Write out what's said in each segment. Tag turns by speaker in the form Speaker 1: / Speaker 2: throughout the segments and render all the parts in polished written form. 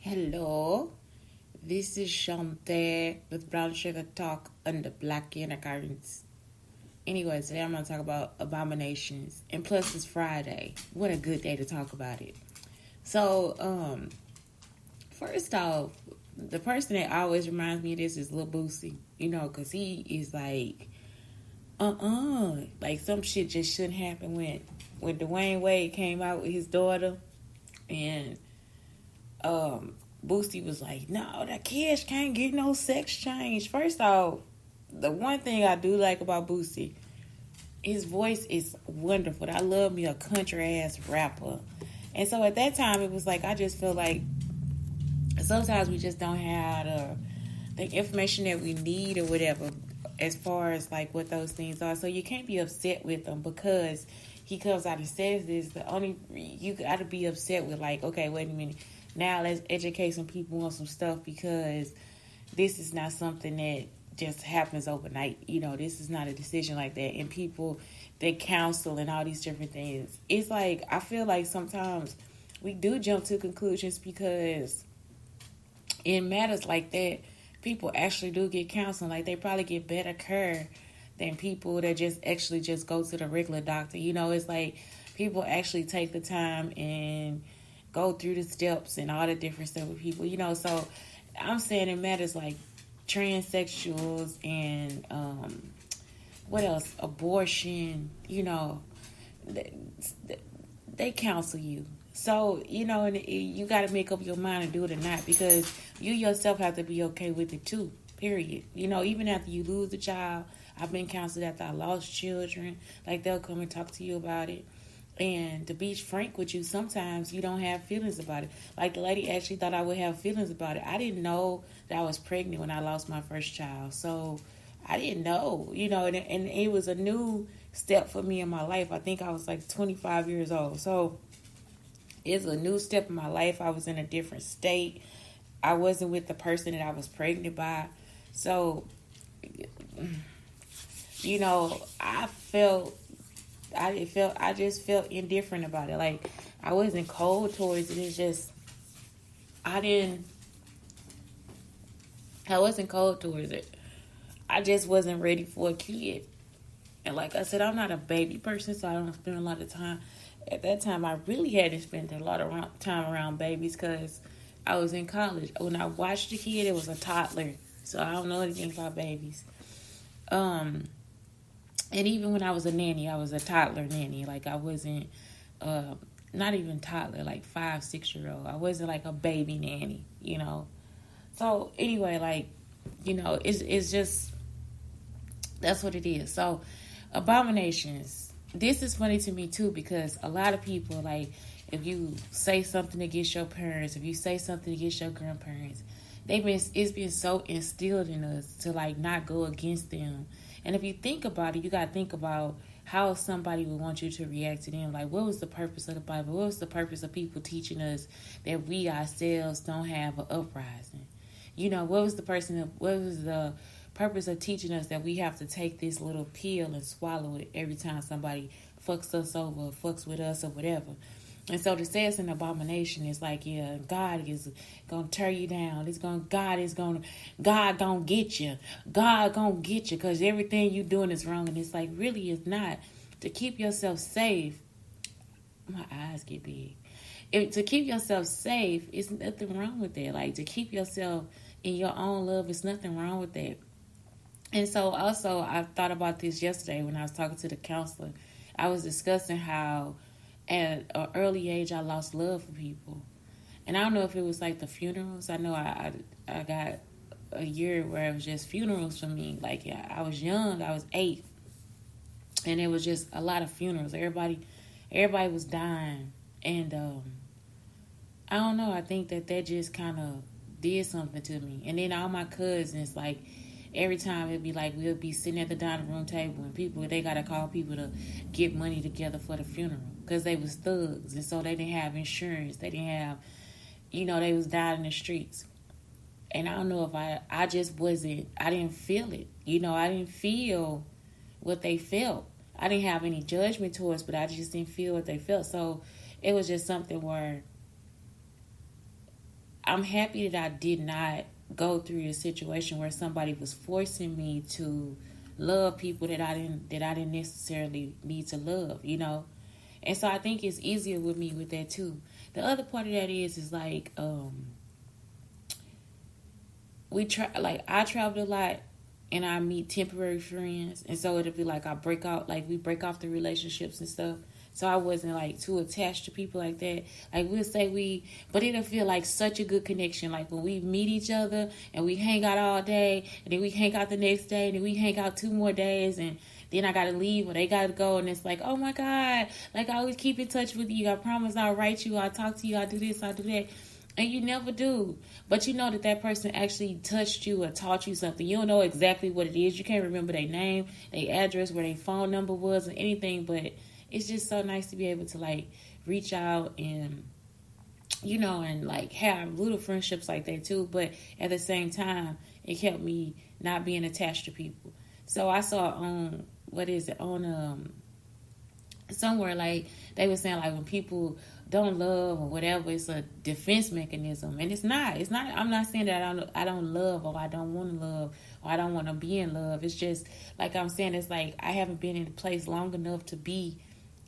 Speaker 1: Hello, this is Shante with Brown Sugar Talk on the Black Unicorns. Anyway, today I'm going to talk about abominations. And plus, it's Friday. What a good day to talk about it. So, first off, the person that always reminds me of this is Lil Boosie. Because he is like, like some shit just shouldn't happen when Dwayne Wade came out with his daughter and Boosie was like, no, that kids can't get no sex change. First off, the one thing I do like about Boosie, his voice is wonderful. I love me a country ass rapper. And so at that time, it was like, I just feel like sometimes we just don't have the information that we need or whatever as far as like what those things are. So you can't be upset with them because he comes out and says this. You got to be upset with like, okay, wait a minute. Now let's educate some people on some stuff because this is not something that just happens overnight. This is not a decision like that. And people, they counsel and all these different things. It's like, I feel like sometimes we do jump to conclusions because in matters like that, people actually do get counseling. Like they probably get better care than people that just go to the regular doctor. It's like people actually take the time and go through the steps and all the different stuff with people. So I'm saying it matters like transsexuals and what else? Abortion, they counsel you. So, and you got to make up your mind to do it or not because you yourself have to be okay with it too, period. Even after you lose a child, I've been counseled after I lost children. Like, they'll come and talk to you about it. And to be frank with you, sometimes you don't have feelings about it. Like the lady actually thought I would have feelings about it. I didn't know that I was pregnant when I lost my first child. So I didn't know, and it was a new step for me in my life. I think I was like 25 years old. So it's a new step in my life. I was in a different state. I wasn't with the person that I was pregnant by. So, I just felt indifferent about it. Like I wasn't cold towards it. It's just I wasn't cold towards it. I just wasn't ready for a kid. And like I said, I'm not a baby person, so I don't spend a lot of time. At that time, I really had to spend a lot of time around babies because I was in college. When I watched the kid, it was a toddler, so I don't know anything about babies. And even when I was a nanny, I was a toddler nanny. Like I wasn't, not even toddler, like 5, 6-year-old. I wasn't like a baby nanny, So anyway, like, it's just, that's what it is. So abominations. This is funny to me too because a lot of people, like, if you say something against your parents, if you say something against your grandparents, it's been so instilled in us to like not go against them. And if you think about it, you got to think about how somebody would want you to react to them. Like, what was the purpose of the Bible? What was the purpose of people teaching us that we ourselves don't have an uprising? What was the purpose of teaching us that we have to take this little pill and swallow it every time somebody fucks us over, fucks with us or whatever? And so to say it's an abomination is like, yeah, God is gonna tear you down. God gonna get you. God gonna get you because everything you doing is wrong. And it's like, really, it's not. To keep yourself safe, my eyes get big. To keep yourself safe, it's nothing wrong with that. Like to keep yourself in your own love, it's nothing wrong with that. And so also, I thought about this yesterday when I was talking to the counselor. I was discussing how at an early age, I lost love for people. And I don't know if it was like the funerals. I know I got a year where it was just funerals for me. Like, yeah, I was young. I was 8. And it was just a lot of funerals. Everybody was dying. And I don't know. I think that just kind of did something to me. And then all my cousins, like, every time it'd be like we'll be sitting at the dining room table and they got to call people to get money together for the funeral because they was thugs. And so they didn't have insurance. They didn't have, they was dying in the streets. And I don't know if I just wasn't, I didn't feel it. I didn't feel what they felt. I didn't have any judgment towards, but I just didn't feel what they felt. So it was just something where I'm happy that I did not go through a situation where somebody was forcing me to love people that I didn't necessarily need to love, you know. And so I think it's easier with me with that too. The other part of that is like I traveled a lot and I meet temporary friends, and so it'll be like we break off the relationships and stuff. So I wasn't like too attached to people like that. Like we'll say but it'll feel like such a good connection. Like when we meet each other and we hang out all day, and then we hang out the next day, and then we hang out 2 more days, and then I gotta leave or they gotta go, and it's like, oh my God, like I always keep in touch with you. I promise I'll write you, I'll talk to you, I'll do this, I'll do that. And you never do. But you know that person actually touched you or taught you something. You don't know exactly what it is. You can't remember their name, their address, where their phone number was, or anything. But it's just so nice to be able to, like, reach out and, you know, and, like, have little friendships like that, too. But at the same time, it kept me not being attached to people. So I saw on, somewhere, like, they were saying, like, when people don't love or whatever, it's a defense mechanism, and it's not. I'm not saying that I don't love, or I don't want to love, or I don't want to be in love. It's just like I'm saying, it's like I haven't been in a place long enough to be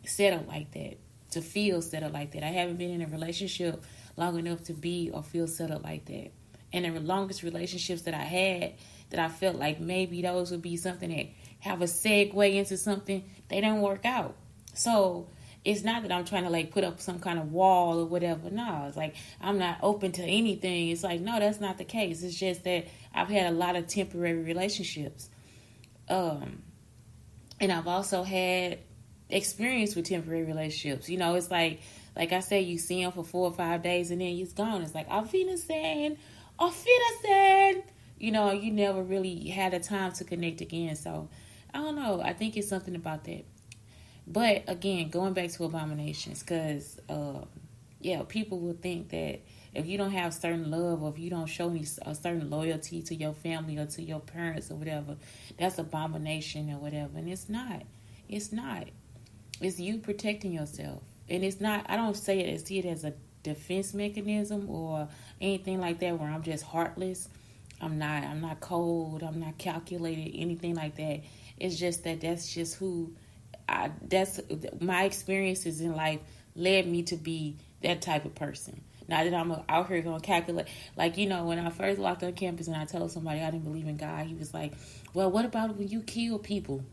Speaker 1: settled like that, to feel settled like that. I haven't been in a relationship long enough to be or feel settled like that. And the longest relationships that I had, that I felt like maybe those would be something that have a segue into something, they don't work out. So it's not that I'm trying to, like, put up some kind of wall or whatever. No, it's like I'm not open to anything. It's like, no, that's not the case. It's just that I've had a lot of temporary relationships. And I've also had experience with temporary relationships. You know, it's like I say, you see them for 4 or 5 days and then he's gone. It's like, auf Wiedersehen. You know, you never really had a time to connect again. So, I don't know. I think it's something about that. But again, going back to abominations, because people will think that if you don't have certain love, or if you don't show a certain loyalty to your family or to your parents or whatever, that's abomination or whatever. And it's not. It's not. It's you protecting yourself. And it's not, I don't see it as a defense mechanism or anything like that where I'm just heartless. I'm not cold. I'm not calculated, anything like that. It's just that's just who that's my experiences in life led me to be that type of person. Not that I'm out here going to calculate. Like, you know, when I first walked on campus and I told somebody I didn't believe in God, he was like, well, what about when you kill people?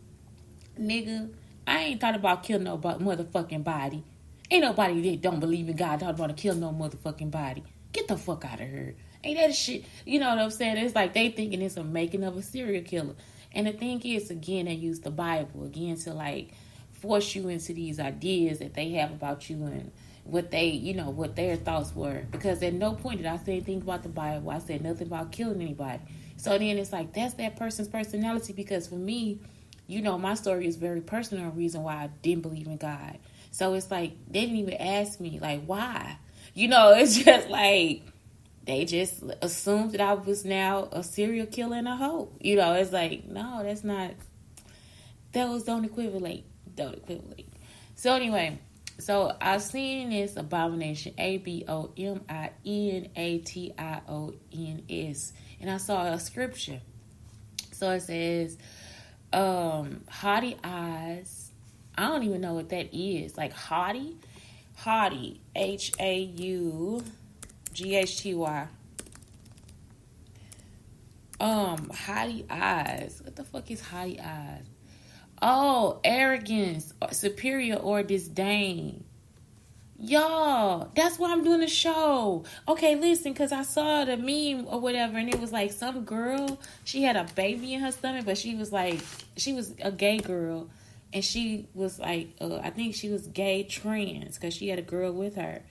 Speaker 1: Nigga, I ain't thought about killing no motherfucking body. Ain't nobody that don't believe in God thought about to kill no motherfucking body. Get the fuck out of here. Ain't that shit? You know what I'm saying? It's like they thinking it's a making of a serial killer. And the thing is, again, they use the Bible, again, to, like, force you into these ideas that they have about you and what their thoughts were. Because at no point did I say anything about the Bible. I said nothing about killing anybody. So then it's like, that's that person's personality. Because for me, you know, my story is very personal, reason why I didn't believe in God. So it's like, they didn't even ask me, like, why? You know, it's just like, they just assumed that I was now a serial killer and a hoe. You know, it's like, no, that's not, those don't equivalent. So anyway, so I've seen this abomination, abominations, and I saw a scripture. So it says, haughty eyes. I don't even know what that is. Like haughty, haughty, HAUGHTY. Haughty eyes. What the fuck is haughty eyes? Oh, arrogance, superior, or disdain. Y'all, that's why I'm doing the show. Okay, listen, because I saw the meme or whatever, and it was like some girl, she had a baby in her stomach, but she was a gay girl, and she was like, I think she was gay trans, because she had a girl with her.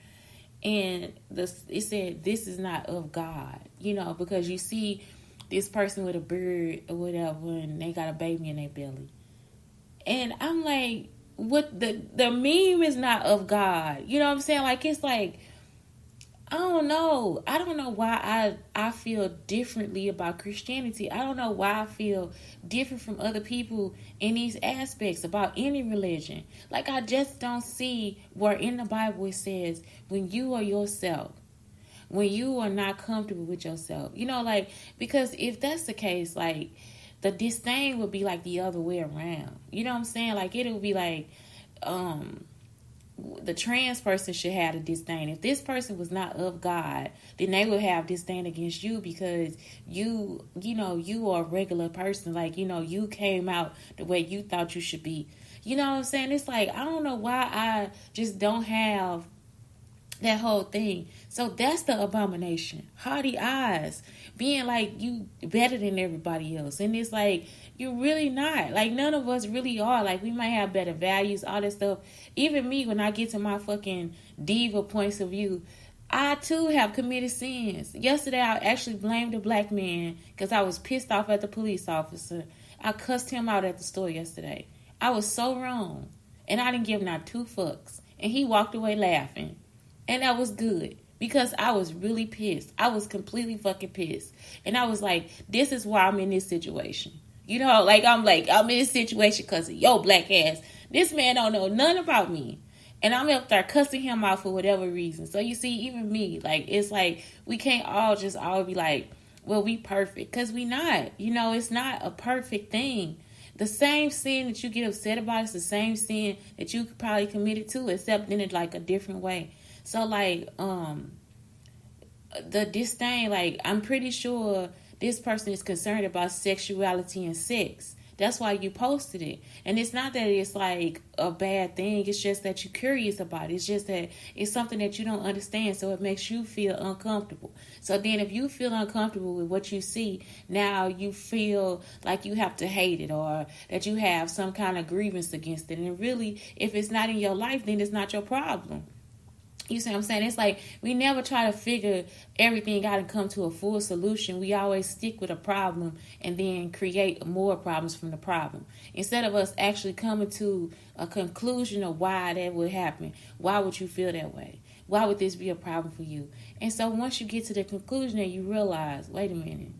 Speaker 1: And it said, this is not of God, you know, because you see this person with a beard or whatever, and they got a baby in their belly. And I'm like, what the meme is not of God. You know what I'm saying? Like, it's like, I don't know. I don't know why I feel differently about Christianity. I don't know why I feel different from other people in these aspects about any religion. Like, I just don't see where in the Bible it says, when you are yourself, when you are not comfortable with yourself. You know, like, because if that's the case, like, the disdain would be like the other way around. You know what I'm saying? Like, it would be like, the trans person should have a disdain. If this person was not of God, then they would have disdain against you because you are a regular person. Like, you came out the way you thought you should be. You know what I'm saying? It's like, I don't know why I just don't have that whole thing. So that's the abomination. Haughty eyes. Being like you better than everybody else. And it's like, you're really not. Like, none of us really are. Like, we might have better values, all that stuff. Even me, when I get to my fucking diva points of view, I too have committed sins. Yesterday, I actually blamed a black man because I was pissed off at the police officer. I cussed him out at the store yesterday. I was so wrong. And I didn't give him not two fucks. And he walked away laughing. And that was good. Because I was really pissed. I was completely fucking pissed. And I was like, this is why I'm in this situation. You know, I'm in this situation because of your black ass. This man don't know nothing about me. And I'm up there cussing him out for whatever reason. So you see, even me, like, it's like, we can't all be like, well, we perfect. Because we not. You know, it's not a perfect thing. The same sin that you get upset about is the same sin that you probably committed to, except in it like a different way. So, like, the disdain, like, I'm pretty sure this person is concerned about sexuality and sex. That's why you posted it. And it's not that it's, like, a bad thing. It's just that you're curious about it. It's just that it's something that you don't understand, so it makes you feel uncomfortable. So then if you feel uncomfortable with what you see, now you feel like you have to hate it or that you have some kind of grievance against it. And really, if it's not in your life, then it's not your problem. You see what I'm saying? It's like we never try to figure everything out and come to a full solution. We always stick with a problem and then create more problems from the problem. Instead of us actually coming to a conclusion of why that would happen. Why would you feel that way? Why would this be a problem for you? And so once you get to the conclusion and you realize, wait a minute,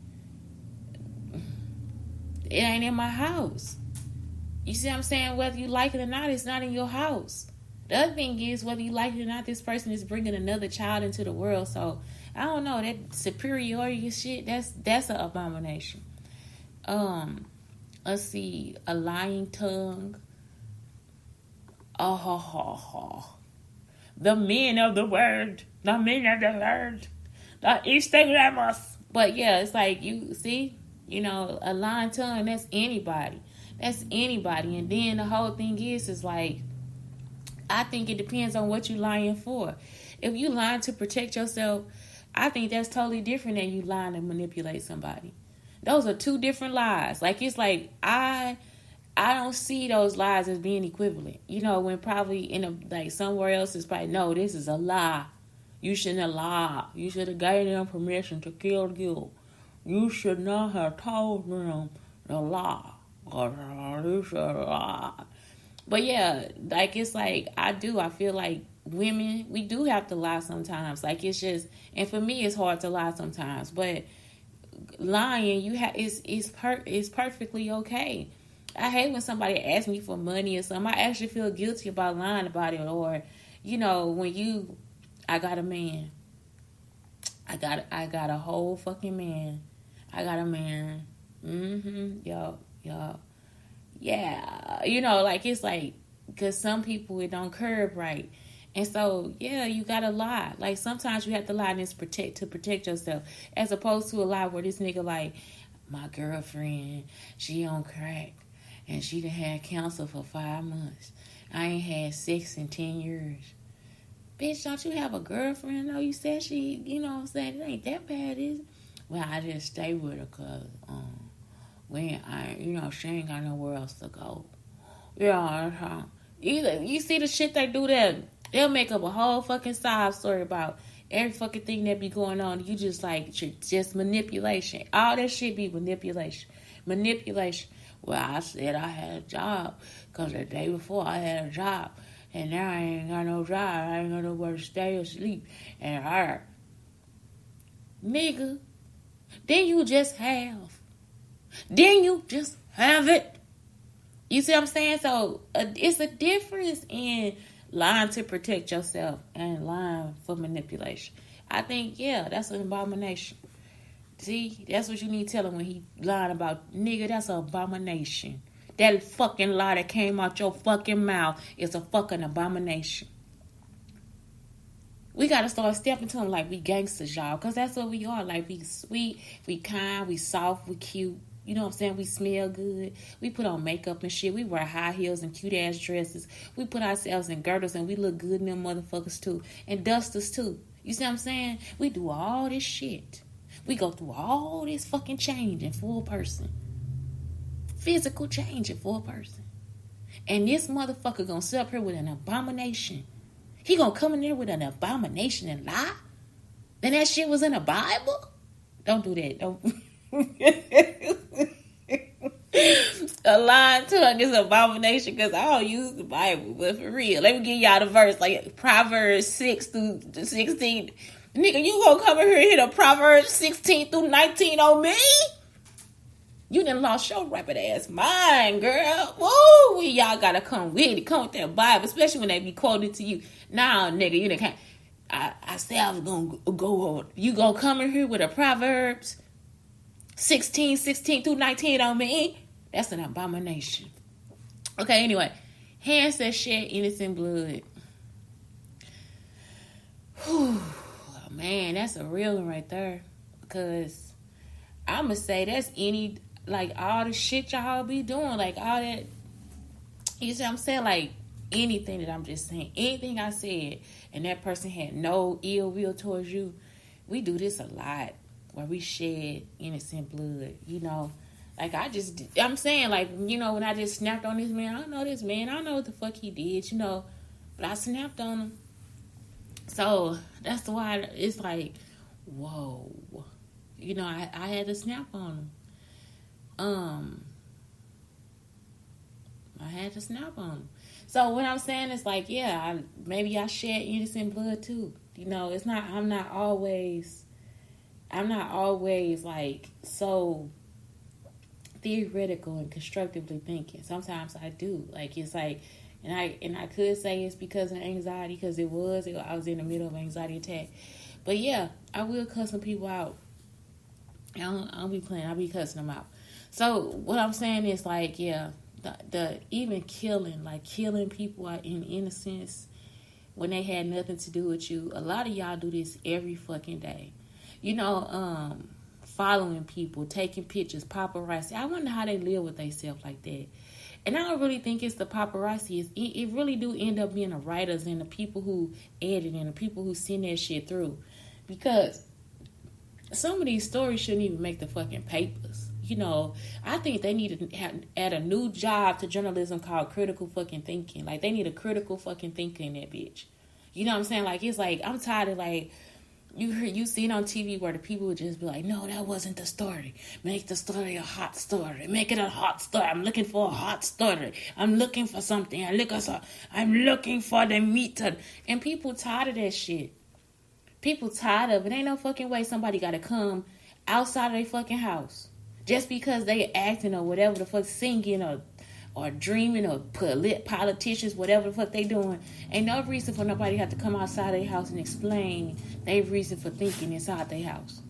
Speaker 1: it ain't in my house. You see what I'm saying? Whether you like it or not, it's not in your house. The other thing is, whether you like it or not, this person is bringing another child into the world. So, I don't know, that superiority shit, that's an abomination. Let's see, a lying tongue. The men of the word. The Instagrammers. But yeah, it's like, you see, a lying tongue, that's anybody. That's anybody. And then the whole thing is like, I think it depends on what you're lying for. If you lying to protect yourself, I think that's totally different than you lying to manipulate somebody. Those are two different lies. Like, it's like, I don't see those lies as being equivalent. When probably somewhere else it's probably, no, this is a lie. You shouldn't have lied. You should have given them permission to kill you. You should not have told them the lie. You should have lied. But yeah, like, it's like, I feel like women, we do have to lie sometimes. Like, it's just, and for me, it's hard to lie sometimes. But lying, it's perfectly okay. I hate when somebody asks me for money or something. I actually feel guilty about lying about it. Or, when I got a man. I got a whole fucking man. I got a man. Yo. Yeah, it's like, because some people, it don't curve right. And so, yeah, you gotta lie. Like, sometimes you have to lie and it's to protect yourself. As opposed to a lie where this nigga like, my girlfriend, she on crack. And she done had cancer for 5 months. I ain't had sex in 10 years. Bitch, don't you have a girlfriend? No, you said she, what I'm saying? It ain't that bad, is it? Well, I just stay with her because, she ain't got nowhere else to go. Yeah, either you see the shit they do there, they'll make up a whole fucking side story about every fucking thing that be going on. You just just manipulation. All that shit be manipulation. Well, I said I had a job because the day before I had a job, and now I ain't got no job. I ain't got nowhere to stay or sleep. And nigga, then you just have. Then you just have it. You see what I'm saying? So it's a difference in lying to protect yourself and lying for manipulation. I think, yeah, that's an abomination. See, that's what you need to tell him when he lying about, nigga, that's an abomination. That fucking lie that came out your fucking mouth is a fucking abomination. We gotta start stepping to him like we gangsters, y'all, because that's what we are. Like, we sweet, we kind, we soft, we cute. You know what I'm saying? We smell good. We put on makeup and shit. We wear high heels and cute ass dresses. We put ourselves in girdles and we look good in them motherfuckers too. And dusters too. You see what I'm saying? We do all this shit. We go through all this fucking changing for a person. Physical changing for a person. And this motherfucker gonna sit up here with an abomination. He gonna come in there with an abomination and lie? Then that shit was in the Bible? Don't do that. Don't. A lying tongue is an abomination because I don't use the Bible. But for real, let me give y'all the verse. Like Proverbs 6 through 16. Nigga, you gonna come in here and hit a Proverbs 16 through 19 on me? You done lost your rapid ass mind, girl. Woo! Y'all gotta come with it. Come with that Bible, especially when they be quoted to you. Nah, nigga, you done can't. I said I was gonna go on. You gonna come in here with a Proverbs 16 through 19 on me? That's an abomination. Okay, anyway. Hands that shed innocent blood. Whew. Man, that's a real one right there. Because I'ma say that's any, like, all the shit y'all be doing. Like, all that, you see what I'm saying? Like, anything that I'm just saying. Anything I said and that person had no ill will towards you. We do this a lot. Where we shed innocent blood, you know. Like, I'm saying, like, you know, when I just snapped on this man, I don't know this man. I don't know what the fuck he did, you know. But I snapped on him. So, that's why it's like, whoa. You know, I had to snap on him. I had to snap on him. So, what I'm saying is, like, yeah, maybe I shed innocent blood, too. You know, it's not, I'm not always like so theoretical and constructively thinking. Sometimes I do. Like, it's like, and I could say it's because of anxiety, because I was in the middle of an anxiety attack. But yeah, I will cuss some people out. I don't be playing. I'll be cussing them out. So what I'm saying is, like, yeah, the even killing people out in innocence when they had nothing to do with you. A lot of y'all do this every fucking day. You know, following people, taking pictures, paparazzi. I wonder how they live with themselves like that. And I don't really think it's the paparazzi. It really do end up being the writers and the people who edit and the people who send that shit through. Because some of these stories shouldn't even make the fucking papers. You know, I think they need to add a new job to journalism called critical fucking thinking. Like, they need a critical fucking thinker in that bitch. You know what I'm saying? Like, it's like, I'm tired of, like, you see it on TV where the people would just be like, no, that wasn't the story. Make the story a hot story. Make it a hot story. I'm looking for a hot story. I'm looking for something. I'm looking for the meat. And people tired of that shit. People tired of it. Ain't no fucking way somebody got to come outside of their fucking house just because they acting or whatever the fuck, singing or dreaming or politicians, whatever the fuck they doing. Ain't no reason for nobody to have to come outside their house and explain their reason for thinking inside their house.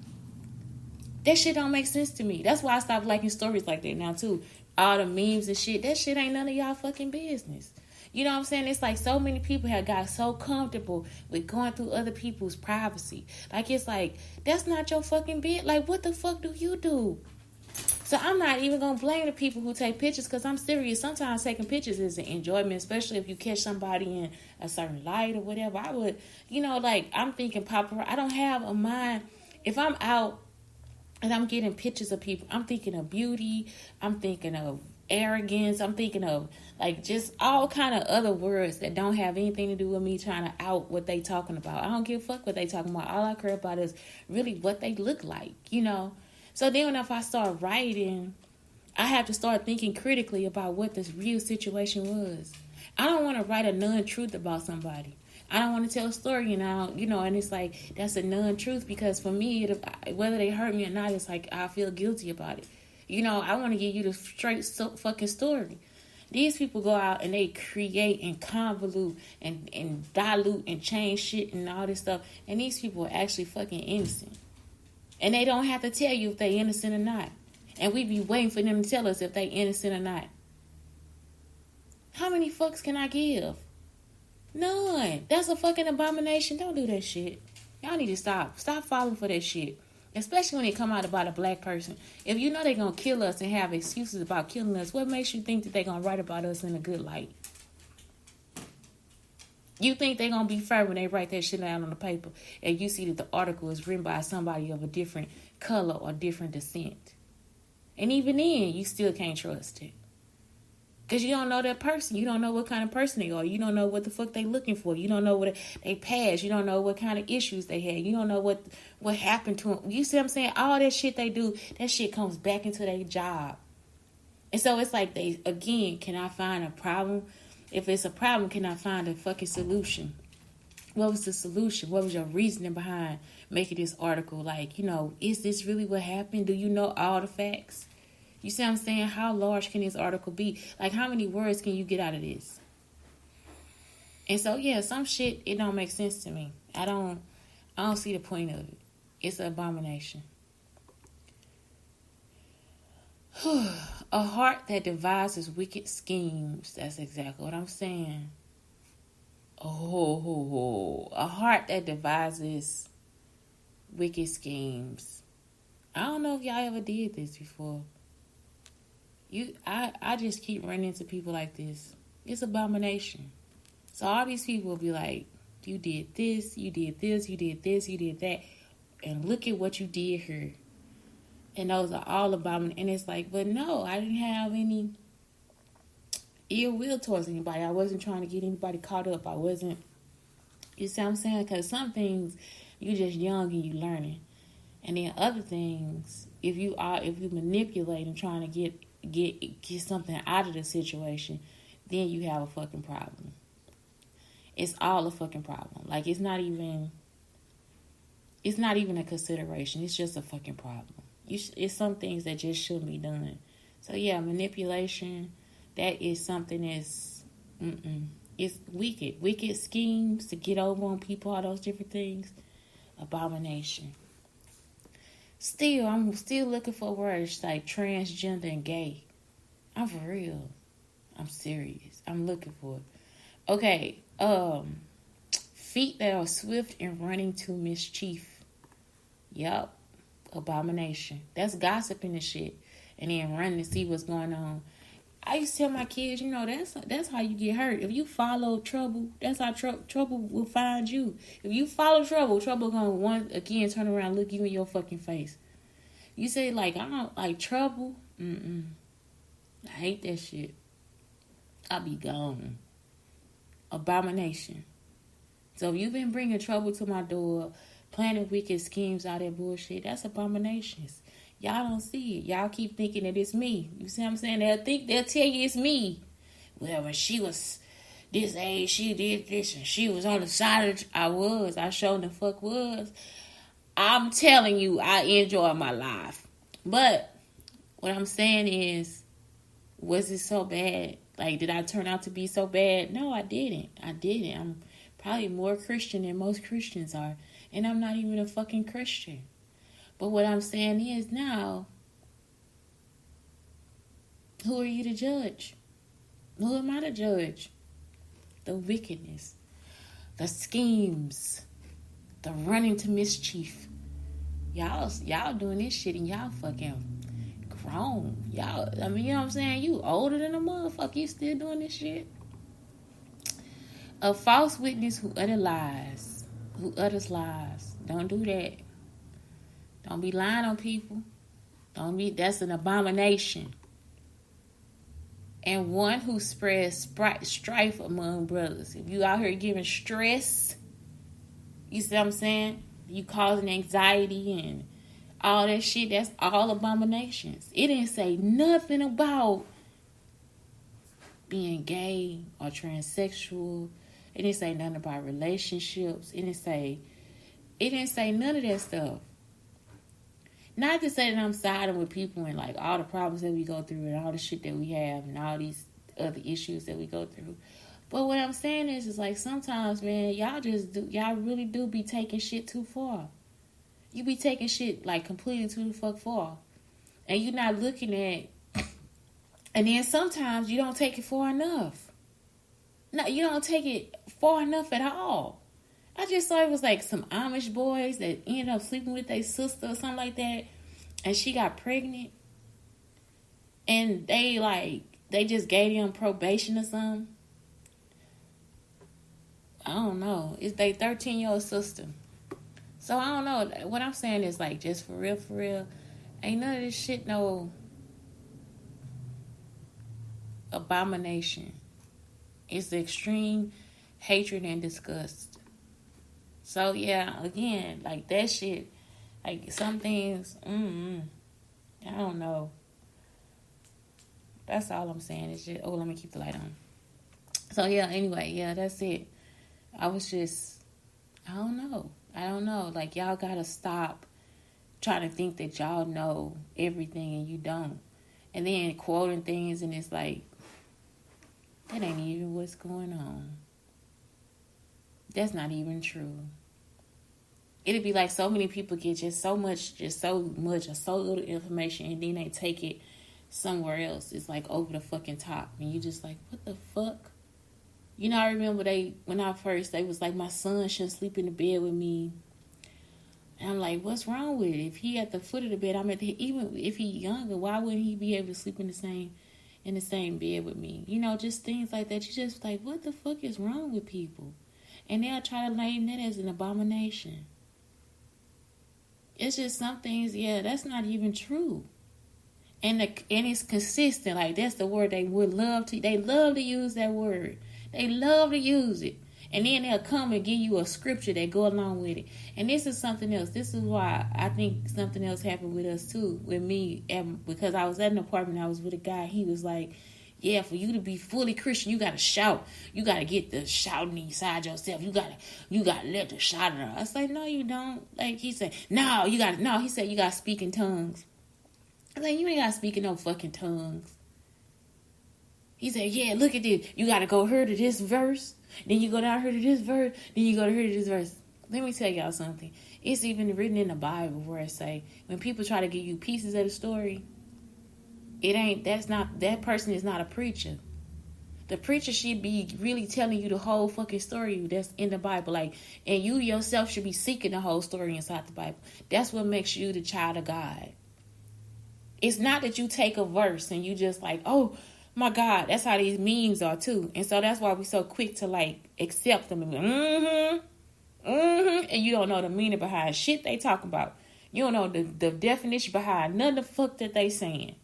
Speaker 1: That shit don't make sense to me. That's why I stopped liking stories like that now too. All the memes and shit, that shit ain't none of y'all fucking business. You know what I'm saying? It's like so many people have got so comfortable with going through other people's privacy. Like, it's like, that's not your fucking bit. Like, what the fuck do you do? So I'm not even going to blame the people who take pictures, because I'm serious. Sometimes taking pictures is an enjoyment, especially if you catch somebody in a certain light or whatever. I would, you know, like, I'm thinking paparazzi. I don't have a mind. If I'm out and I'm getting pictures of people, I'm thinking of beauty. I'm thinking of arrogance. I'm thinking of, like, just all kind of other words that don't have anything to do with me trying to out what they talking about. I don't give a fuck what they talking about. All I care about is really what they look like, you know. So then if I start writing, I have to start thinking critically about what this real situation was. I don't want to write a non-truth about somebody. I don't want to tell a story and it's like, that's a non-truth, because for me, whether they hurt me or not, it's like I feel guilty about it. You know, I want to give you the straight fucking story. These people go out and they create and convolute and dilute and change shit and all this stuff. And these people are actually fucking innocent. And they don't have to tell you if they innocent or not. And we be waiting for them to tell us if they innocent or not. How many fucks can I give? None. That's a fucking abomination. Don't do that shit. Y'all need to stop. Stop falling for that shit. Especially when it come out about a black person. If you know they're going to kill us and have excuses about killing us, what makes you think that they're going to write about us in a good light? You think they're going to be fair when they write that shit down on the paper and you see that the article is written by somebody of a different color or different descent. And even then, you still can't trust it. Because you don't know that person. You don't know what kind of person they are. You don't know what the fuck they looking for. You don't know what they past. You don't know what kind of issues they had. You don't know what happened to them. You see what I'm saying? All that shit they do, that shit comes back into their job. And so it's like can I find a problem? If it's a problem, can I find a fucking solution? What was the solution? What was your reasoning behind making this article? Like, is this really what happened? Do you know all the facts? You see what I'm saying? How large can this article be? Like, how many words can you get out of this? And so, yeah, some shit, it don't make sense to me. I don't see the point of it. It's an abomination. A heart that devises wicked schemes. That's exactly what I'm saying. A heart that devises wicked schemes. I don't know if y'all ever did this before. I just keep running into people like this. It's abomination. So all these people will be like, you did this, you did this, you did this, you did that. And look at what you did here. And those are all abomination. And it's like, but no, I didn't have any ill will towards anybody. I wasn't trying to get anybody caught up. I wasn't, you see what I'm saying? Because some things, you just young and you learning. And then other things, if you manipulate and trying to get something out of the situation, then you have a fucking problem. It's all a fucking problem. Like, it's not even a consideration. It's just a fucking problem. It's some things that just shouldn't be done. So yeah, manipulation, that is something that's it's wicked schemes to get over on people, all those different things. Abomination. I'm still looking for words like transgender and gay. I'm for real. I'm serious. I'm looking for it. Okay. Feet that are swift and running to mischief. Yup. Abomination. That's gossiping and shit. And then running to see what's going on. I used to tell my kids, that's how you get hurt. If you follow trouble, that's how trouble will find you. If you follow trouble gonna once again turn around and look you in your fucking face. You say, like, I don't like trouble. I hate that shit. I'll be gone. Abomination. So if you've been bringing trouble to my door, planning wicked schemes, all that bullshit, that's abominations. Y'all don't see it. Y'all keep thinking that it's me. You see what I'm saying? They'll tell you it's me. Well, when she was this age, she did this, and she was on the side of I sure the fuck was. I'm telling you, I enjoy my life. But what I'm saying is, was it so bad? Like, did I turn out to be so bad? No, I didn't. I'm probably more Christian than most Christians are. And I'm not even a fucking Christian. But what I'm saying is now, who are you to judge? Who am I to judge? The wickedness, the schemes, the running to mischief. Y'all doing this shit and y'all fucking grown. Y'all, I mean, you know what I'm saying? You older than a motherfucker. You still doing this shit? A false witness who utters lies. Don't do that. Don't be lying on people. That's an abomination. And one who spreads strife among brothers. If you out here giving stress, you see what I'm saying? You causing anxiety and all that shit, that's all abominations. It didn't say nothing about being gay or transsexual. It didn't say nothing about relationships. It didn't say none of that stuff. Not to say that I'm siding with people and like all the problems that we go through and all the shit that we have and all these other issues that we go through. But what I'm saying is like sometimes, man, y'all really do be taking shit too far. You be taking shit like completely too the fuck far. And you're not looking at, and then sometimes you don't take it far enough. No, you don't take it far enough at all. I just saw it was like some Amish boys that ended up sleeping with their sister or something like that. And she got pregnant. And they just gave them probation or something. I don't know. It's their 13-year-old sister. So I don't know. What I'm saying is like, just for real, ain't none of this shit no abomination. It's the extreme hatred and disgust. So yeah, again, like that shit, like some things, I don't know. That's all I'm saying. It's just, let me keep the light on. So yeah, anyway, yeah, that's it. I was just, I don't know. Like, y'all gotta stop trying to think that y'all know everything and you don't. And then quoting things and it's like, that ain't even what's going on. That's not even true. It'd be like so many people get so much or so little information and then they take it somewhere else. It's like over the fucking top. And you just like, what the fuck? You know, I remember they was like, my son shouldn't sleep in the bed with me. And I'm like, what's wrong with it? If he at the foot of the bed, even if he younger, why wouldn't he be able to sleep in the same bed with me? You know, just things like that. You just like, what the fuck is wrong with people? And they'll try to name that as an abomination. It's just some things, that's not even true. And it's consistent. Like, that's the word they love to use that word. They love to use it. And then they'll come and give you a scripture that go along with it. And this is something else. This is why I think something else happened with us too, with me. Because I was at an apartment, I was with a guy. He was like, yeah, for you to be fully Christian, you got to shout. You got to get the shouting inside yourself. You got to let the shout out. I was like, no, you don't. Like, he said, he said, you got to speak in tongues. I was like, you ain't got to speak in no fucking tongues. He said, yeah, look at this. You got to go here to this verse. Then you go down here to this verse. Then you go to here to this verse. Let me tell y'all something. It's even written in the Bible where it say, when people try to give you pieces of the story, that person is not a preacher. The preacher should be really telling you the whole fucking story that's in the Bible. Like, and you yourself should be seeking the whole story inside the Bible. That's what makes you the child of God. It's not that you take a verse and you just like, oh my God, that's how these memes are too. And so that's why we're so quick to like accept them and be and you don't know the meaning behind shit they talking about. You don't know the definition behind none of the fuck that they saying.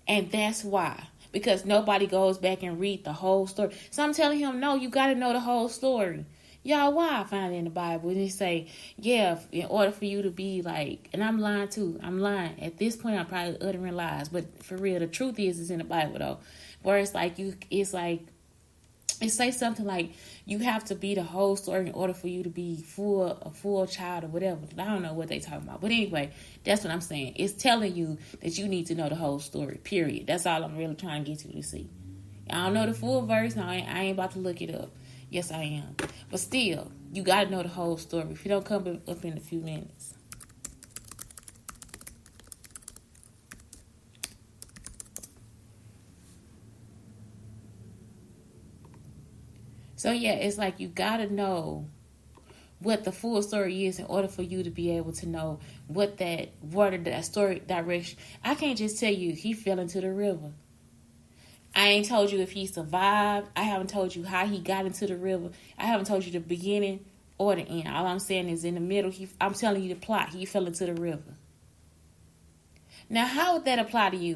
Speaker 1: And that's why. Because nobody goes back and read the whole story. So I'm telling him, no, you got to know the whole story. Y'all, why I find it in the Bible? And they say, yeah, in order for you to be like, and I'm lying too. I'm lying. At this point, I'm probably uttering lies. But for real, the truth is, it's in the Bible though. Where it's like, it says something like, you have to be the whole story in order for you to be a full child or whatever. I don't know what they talking about. But anyway, that's what I'm saying. It's telling you that you need to know the whole story, period. That's all I'm really trying to get you to see. I don't know the full verse. No, I ain't about to look it up. Yes, I am. But still, you got to know the whole story. If you don't come up in a few minutes. So, yeah, it's like you got to know what the full story is in order for you to be able to know what that story direction. I can't just tell you he fell into the river. I ain't told you if he survived. I haven't told you how he got into the river. I haven't told you the beginning or the end. All I'm saying is in the middle, I'm telling you the plot. He fell into the river. Now, how would that apply to you?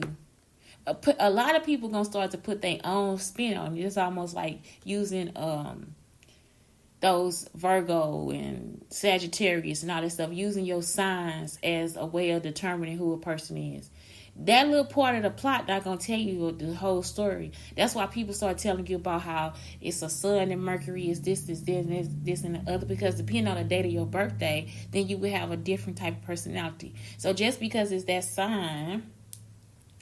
Speaker 1: A lot of people going to start to put their own spin on it. It's almost like using those Virgo and Sagittarius and all that stuff, using your signs as a way of determining who a person is. That little part of the plot not going to tell you the whole story. That's why people start telling you about how it's a sun and Mercury is this and the other. Because depending on the date of your birthday, then you will have a different type of personality. So just because it's that sign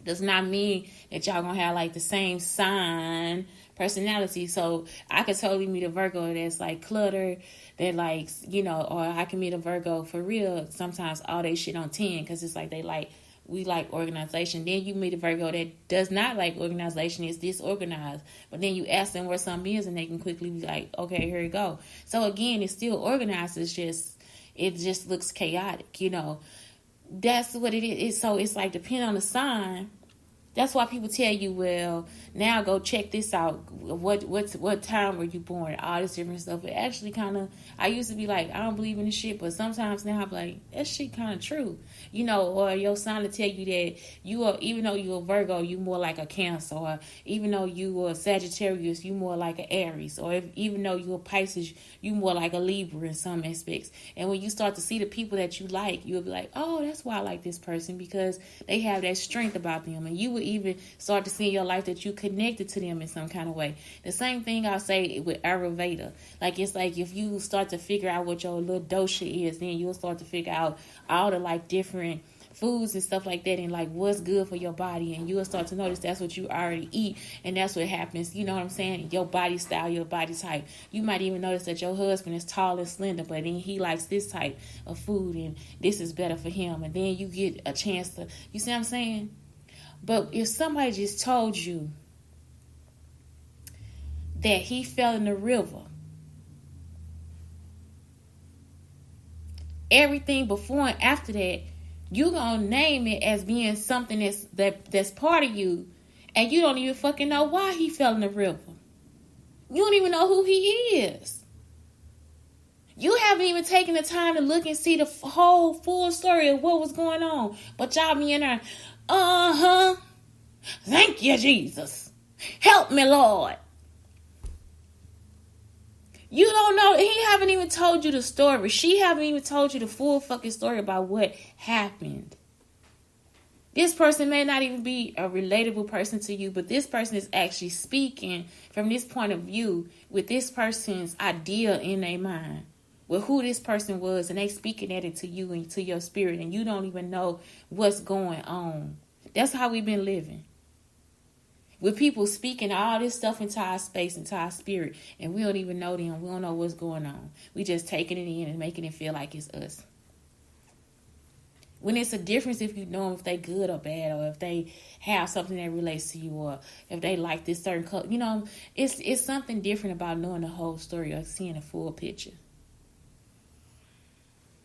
Speaker 1: does not mean that y'all gonna have like the same sign personality. So I could totally meet a Virgo that's like clutter, that likes, or I can meet a Virgo for real. Sometimes all they shit on 10 because it's like we like organization. Then you meet a Virgo that does not like organization, is disorganized. But then you ask them where something is and they can quickly be like, okay, here you go. So again, it's still organized. It just looks chaotic, That's what it is. So it's like, depending on the sign. That's why people tell you, well, now go check this out. What time were you born? All this different stuff. It actually kind of, I used to be like, I don't believe in this shit, but sometimes now I'm like, that shit kind of true. Or your sign to tell you that you are, even though you're a Virgo, you more like a Cancer. Or even though you are a Sagittarius, you more like an Aries. Or even though you're a Pisces, you more like a Libra in some aspects. And when you start to see the people that you like, you'll be like, oh, that's why I like this person, because they have that strength about them. And you would even start to see in your life that you connected to them in some kind of way. The same thing I'll say with Ayurveda. Like, it's like if you start to figure out what your little dosha is, then you'll start to figure out all the like different foods and stuff like that, and like what's good for your body, and you'll start to notice that's what you already eat, and that's what happens. You know what I'm saying? Your body style, your body type. You might even notice that your husband is tall and slender, but then he likes this type of food, and this is better for him. And then you get a chance to, you see what I'm saying? But if somebody just told you that he fell in the river, everything before and after that, you gonna name it as being something that's part of you, and you don't even fucking know why he fell in the river. You don't even know who he is. You haven't even taken the time to look and see the whole full story of what was going on. But y'all be in there, thank you, Jesus. Help me, Lord. You don't know. He haven't even told you the story. She haven't even told you the full fucking story about what happened. This person may not even be a relatable person to you, but this person is actually speaking from this point of view with this person's idea in their mind, with who this person was, and they speaking that into you and to your spirit, and you don't even know what's going on. That's how we've been living. With people speaking all this stuff into our space, into our spirit, and we don't even know them. We don't know what's going on. We just taking it in and making it feel like it's us. When it's a difference if you know if they good or bad, or if they have something that relates to you, or if they like this certain color. It's something different about knowing the whole story or seeing the full picture.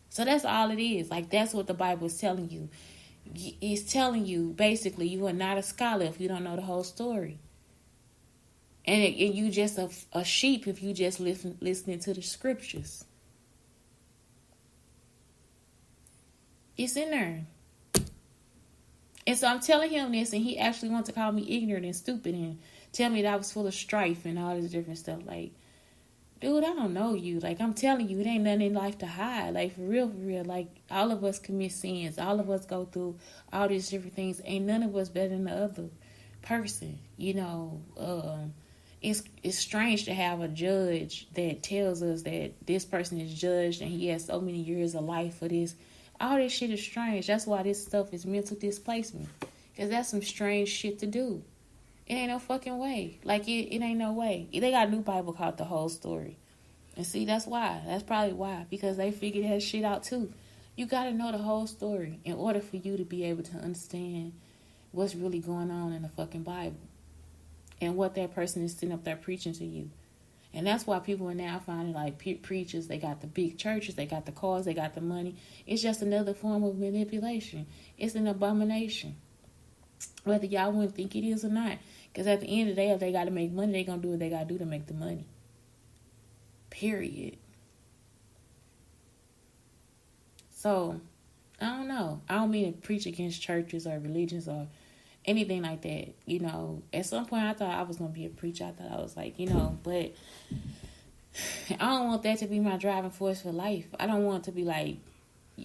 Speaker 1: So that's all it is. Like, that's what the Bible is telling you. It's telling you, basically, you are not a scholar if you don't know the whole story. And you just a sheep if you just listening to the scriptures. It's in there. And so I'm telling him this, and he actually wants to call me ignorant and stupid and tell me that I was full of strife and all this different stuff. Like, dude, I don't know you. Like, I'm telling you, it ain't nothing in life to hide. Like, for real. Like, all of us commit sins. All of us go through all these different things. Ain't none of us better than the other person. It's strange to have a judge that tells us that this person is judged and he has so many years of life for this. All this shit is strange. That's why this stuff is mental displacement. Because that's some strange shit to do. It ain't no fucking way. Like, it ain't no way. They got a new Bible called The Whole Story. And see, that's why. That's probably why. Because they figured that shit out too. You got to know the whole story in order for you to be able to understand what's really going on in the fucking Bible. And what that person is sitting up there preaching to you. And that's why people are now finding, like, preachers, they got the big churches, they got the cars, they got the money. It's just another form of manipulation. It's an abomination. Whether y'all wouldn't think it is or not. Because at the end of the day, if they got to make money, they going to do what they got to do to make the money. Period. So, I don't know. I don't mean to preach against churches or religions or anything like that. At some point I thought I was going to be a preacher. I thought I was like, but I don't want that to be my driving force for life. I don't want to be like,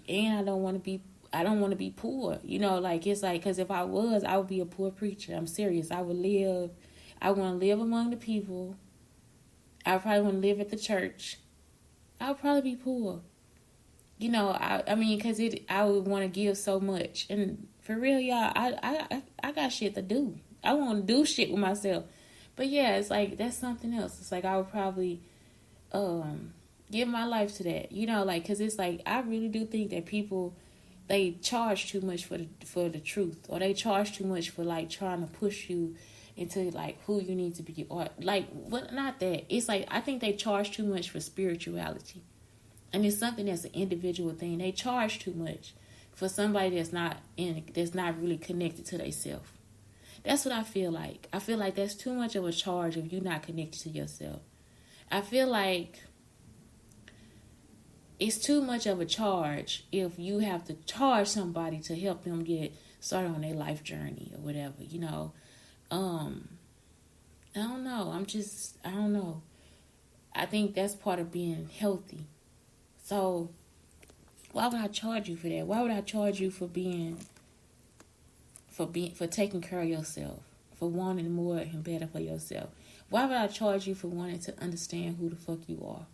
Speaker 1: and I don't want to be poor. It's like, because if I was, I would be a poor preacher. I'm serious. I want to live among the people. I probably want to live at the church. I would probably be poor. Because I would want to give so much. And For real, y'all. I got shit to do. I want to do shit with myself. But yeah, it's like that's something else. It's like I would probably give my life to that. You know, like because it's like I really do think that people they charge too much for the truth, or they charge too much for like trying to push you into like who you need to be, or like what not that. It's like I think they charge too much for spirituality. And it's something that's an individual thing. They charge too much for somebody that's not really connected to themselves. That's what I feel like. I feel like that's too much of a charge if you're not connected to yourself. I feel like it's too much of a charge if you have to charge somebody to help them get started on their life journey or whatever, you know. I don't know. I don't know. I think that's part of being healthy. So, why would I charge you for that? Why would I charge you for taking care of yourself, for wanting more and better for yourself? Why would I charge you for wanting to understand who the fuck you are?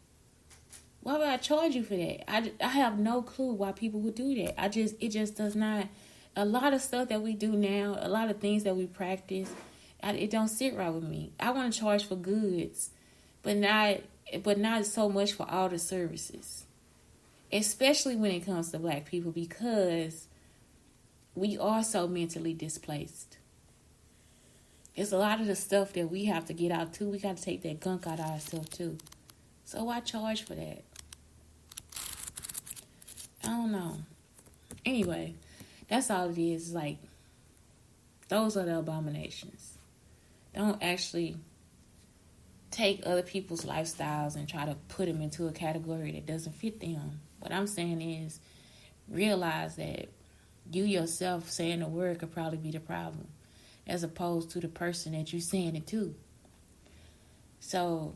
Speaker 1: Why would I charge you for that? I have no clue why people would do that. It just does not. A lot of stuff that we do now, a lot of things that we practice, it don't sit right with me. I want to charge for goods, but not so much for all the services. Especially when it comes to black people, because we are so mentally displaced. It's a lot of the stuff that we have to get out too. We got to take that gunk out of ourselves too. So why charge for that? I don't know. Anyway, that's all it is. Like, those are the abominations. Don't actually take other people's lifestyles and try to put them into a category that doesn't fit them. What I'm saying is realize that you yourself saying the word could probably be the problem, as opposed to the person that you're saying it to. So,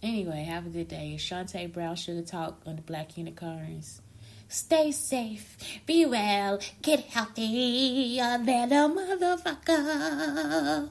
Speaker 1: anyway, have a good day. It's Shantae Brown Sugar Talk on the Black Unicorns. Stay safe, be well, get healthy, than a motherfucker.